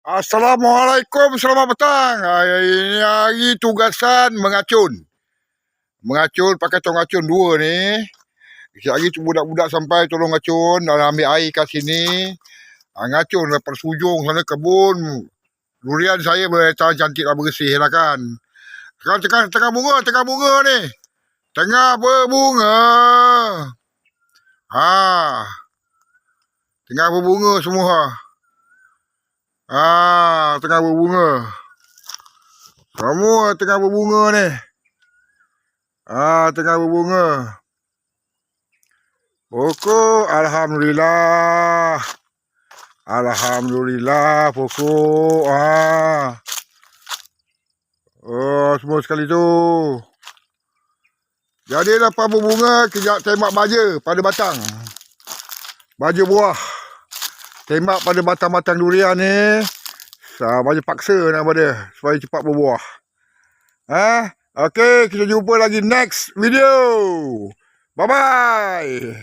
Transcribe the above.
Assalamualaikum, selamat petang. Ini hari tugasan mengacun. Mengacun pakai tong acun dua ni. Siap hari tu budak-budak sampai tolong ngacun, dan ambil air kat sini. Ngacun lepas sujung sana kebun. Durian saya cantik lah, bersih lah kan. Sekarang tengah bunga ni. Tengah berbunga. Tengah berbunga semua. Tengah berbunga. Semua tengah berbunga ni. Tengah berbunga. Pokok, alhamdulillah. Alhamdulillah pokok. Semua sekali tu. Jadi lepas berbunga, kejap tembak baja pada batang. Baja buah. Tembak pada batang-batang durian ni. Baja paksa nak pada supaya cepat berbuah. Okey, kita jumpa lagi next video. Bye-bye.